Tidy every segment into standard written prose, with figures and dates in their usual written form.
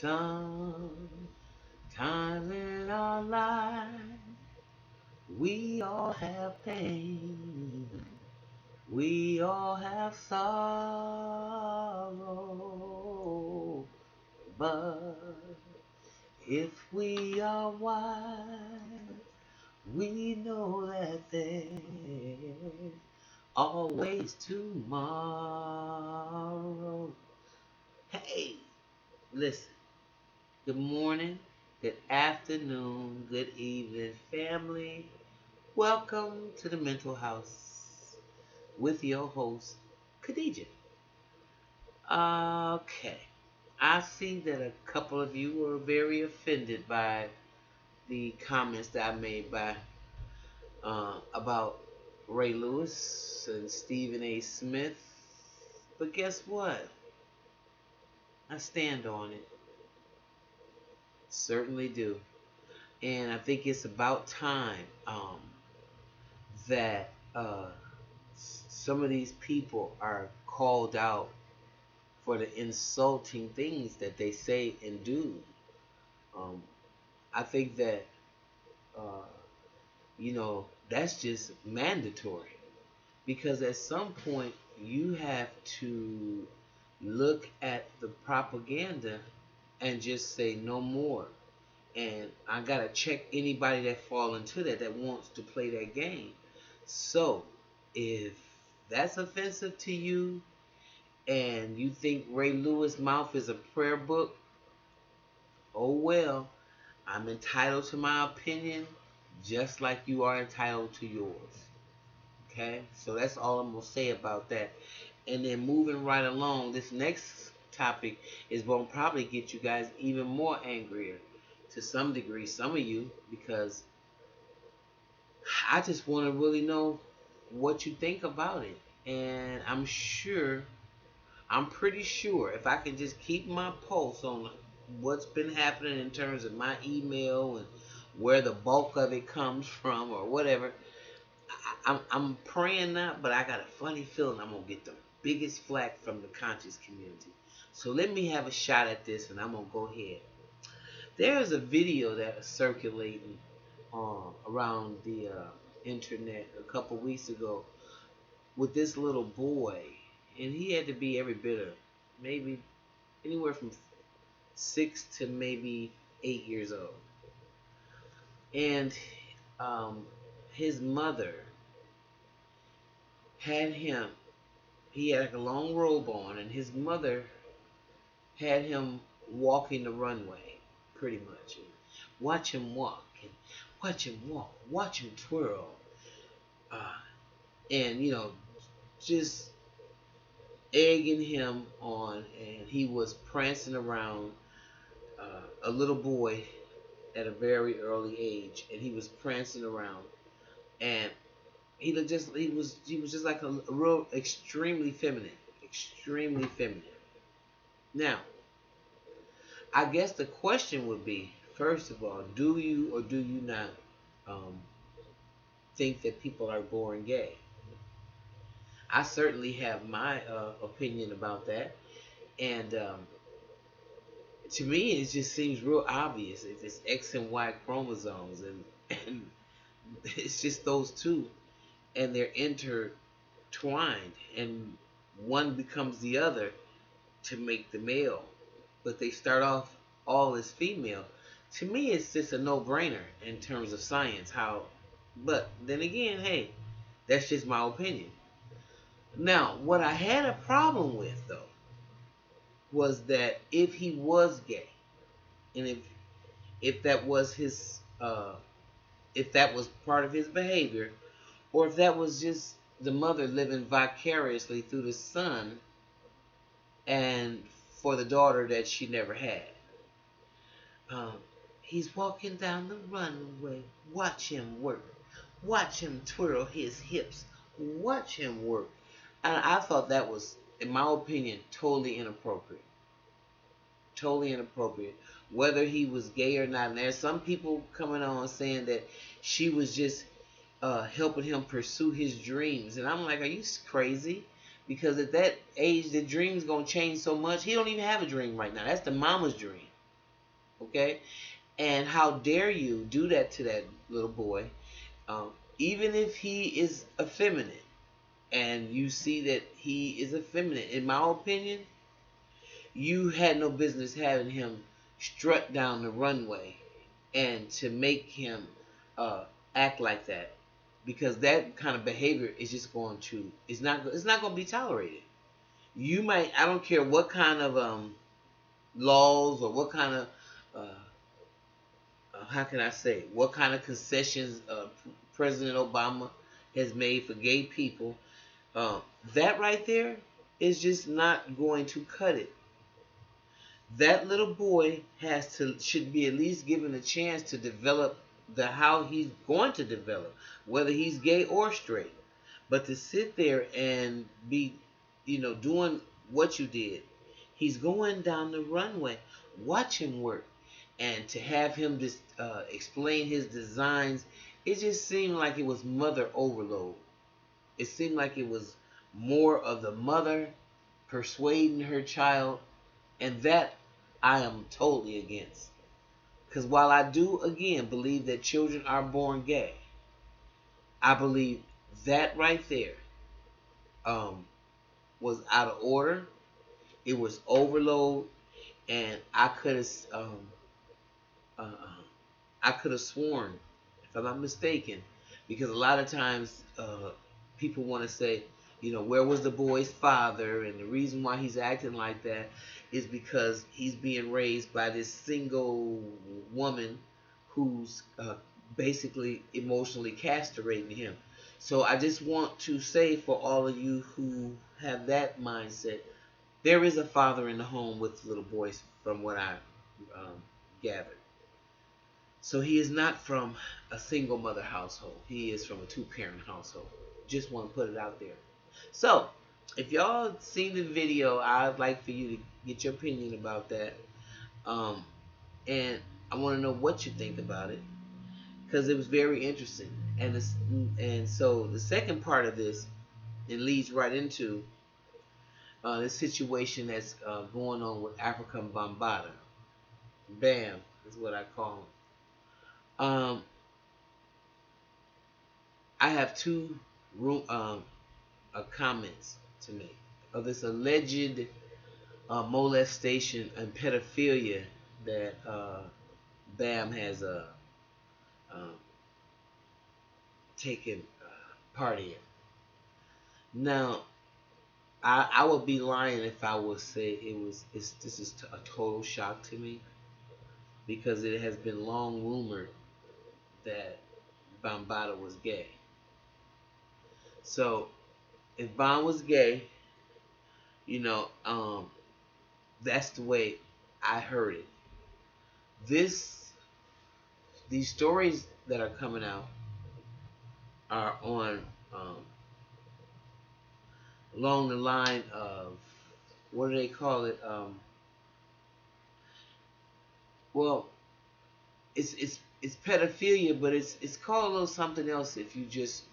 Sometimes in our life, we all have pain. We all have sorrow. But if we are wise, we know that there's always tomorrow. Hey, listen. Good morning, good afternoon, good evening, family. Welcome to the Mental House with your host, Khadijah. Okay, I see that a couple of you were very offended by the comments that I made about Ray Lewis and Stephen A. Smith. But guess what? I stand on it. Certainly do. And I think it's about time that some of these people are called out for the insulting things that they say and do. Um, I think that, uh, that's just mandatory because at some point you have to look at the propaganda and just say no more. And I gotta check anybody that fall into that wants to play that game. So if that's offensive to you and you think Ray Lewis' mouth is a prayer book, oh well, I'm entitled to my opinion just like you are entitled to yours. Okay? So that's all I'm gonna say about that. And then moving right along, this next topic is gonna probably get you guys even more angrier to some degree, some of you, because I just want to really know what you think about it. And I'm pretty sure if I can just keep my pulse on what's been happening in terms of my email and where the bulk of it comes from or whatever, I'm praying not, but I got a funny feeling I'm going to get the biggest flack from the conscious community. So let me have a shot at this and I'm going to go ahead. There's a video that was circulating around the internet a couple weeks ago with this little boy, and he had to be every bit of maybe anywhere from 6 to maybe 8 years old, and um, his mother had him. He had like a long robe on, and his mother had him walking the runway, pretty much. And watch him walk, and watch him walk, watch him twirl, uh, and just egging him on, and he was prancing around a little boy at a very early age, and he was prancing around, and he was just like a real extremely feminine. Now, I guess the question would be, first of all, do you or do you not um, think that people are born gay? I certainly have my opinion about that, and to me, it just seems real obvious. It's X and Y chromosomes, and it's just those two, and they're intertwined, and one becomes the other to make the male, but they start off all as female. To me, it's just a no-brainer in terms of science. But then again, hey, that's just my opinion. Now, what I had a problem with though was that if he was gay, and if that was his if that was part of his behavior, or if that was just the mother living vicariously through the son and for the daughter that she never had. Um, he's walking down the runway. Watch him work. Watch him twirl his hips. Watch him work. And I thought that was, in my opinion, totally inappropriate. Totally inappropriate. Whether he was gay or not. And there's some people coming on saying that she was just helping him pursue his dreams. And I'm like, are you crazy? Because at that age, the dream's going to change so much. He don't even have a dream right now. That's the mama's dream. Okay, and how dare you do that to that little boy? Um, Even if he is effeminate, and you see that he is effeminate, in my opinion, you had no business having him strut down the runway and to make him uh, act like that, because that kind of behavior is just going to it's not going to be tolerated. You might, I don't care what kind of laws or what kind of uh, how can I say, what kind of concessions President Obama has made for gay people. Um, that right there is just not going to cut it. That little boy should be at least given a chance to develop the how he's going to develop, whether he's gay or straight. But to sit there and be, doing what you did, he's going down the runway. Watch him work, and to have him just explain his designs, it just seemed like it was mother overload. It seemed like it was more of the mother persuading her child, and that I am totally against. Because while I do, again, believe that children are born gay, I believe that right there um, was out of order. It was overload, and uh, I could have sworn, if I'm not mistaken, because a lot of times people want to say, where was the boy's father? And the reason why he's acting like that is because he's being raised by this single woman who's basically emotionally castrating him. So I just want to say, for all of you who have that mindset, there is a father in the home with little boys, from what I gathered. So he is not from a single mother household. He is from a two-parent household. Just want to put it out there. So, if y'all seen the video, I'd like for you to get your opinion about that. Um, and I want to know what you think about it, because it was very interesting. And so the second part of this, it leads right into the situation that's going on with Afrikka Bambaataa. Bam is what I call him. I have two room comments to make of this alleged molestation and pedophilia that Bam has um, taken part in. Now, I would be lying if I would say this is a total shock to me, because it has been long rumored that Bambaataa was gay. So if Bam was gay, you know, um, that's the way I heard it. This These stories that are coming out are on um, along the line of, what do they call it? Well, it's pedophilia, but it's called a little something else if you just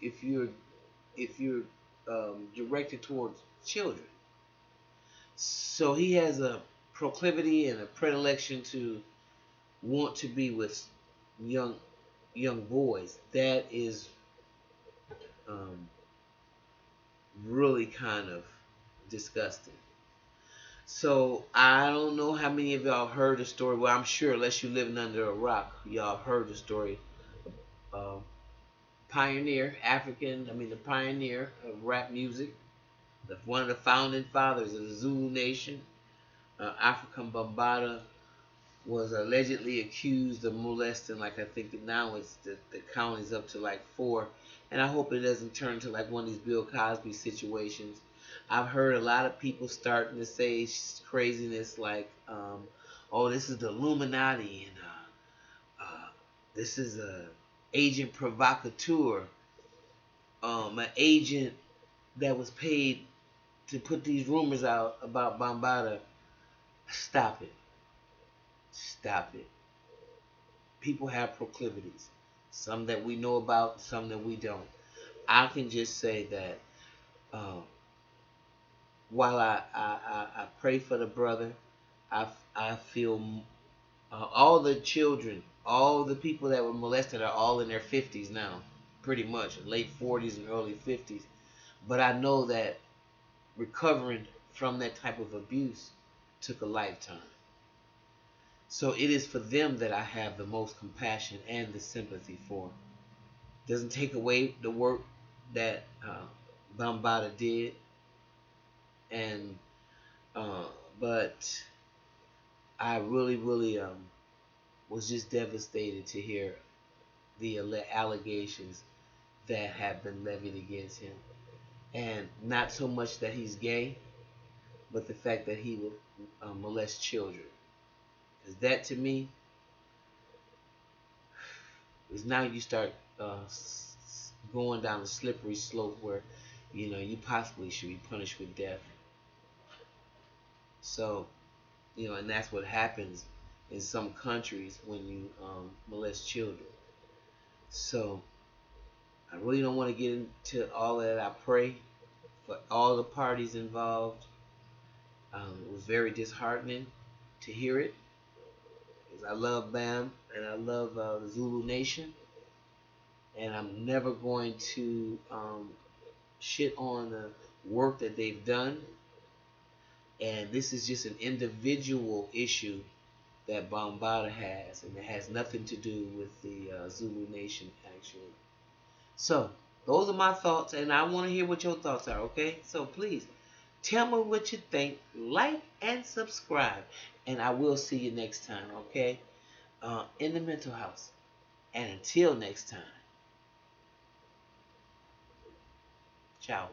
if you're directed towards children. So he has a proclivity and a predilection to want to be with young boys. That is um, really kind of disgusting. So I don't know how many of y'all heard the story. Well, I'm sure, unless you're living under a rock, y'all heard the story. Uh, the pioneer of rap music, one of the founding fathers of the Zulu Nation, Afrikka Bambaataa, was allegedly accused of molesting, like, I think now it's the count is up to like 4, and I hope it doesn't turn to like one of these Bill Cosby situations. I've heard a lot of people starting to say craziness like, oh, this is the Illuminati, and this is a agent provocateur, an agent that was paid to put these rumors out about Bambaataa. Stop it. Stop it. People have proclivities. Some that we know about, some that we don't. I can just say that um, while I pray for the brother, I feel All the children, all the people that were molested are all in their 50s now, pretty much late 40s and early 50s. But I know that recovering from that type of abuse took a lifetime. So it is for them that I have the most compassion and the sympathy for. Doesn't take away the work that Bambaataa did, and uh, but I really, really was just devastated to hear the allegations that have been levied against him, and not so much that he's gay, but the fact that he will molest children. Because that to me is now you start going down a slippery slope where you possibly should be punished with death. So and that's what happens in some countries when you molest children. So I really don't want to get into all of that. I pray for all the parties involved. It was very disheartening to hear it, because I love Bam and I love the Zulu Nation, and I'm never going to shit on the work that they've done. And this is just an individual issue that Bambaataa has, and it has nothing to do with the Zulu Nation, actually. So, those are my thoughts, and I want to hear what your thoughts are, okay? So, please, tell me what you think, like, and subscribe, and I will see you next time, okay? In the mental house. And until next time, ciao.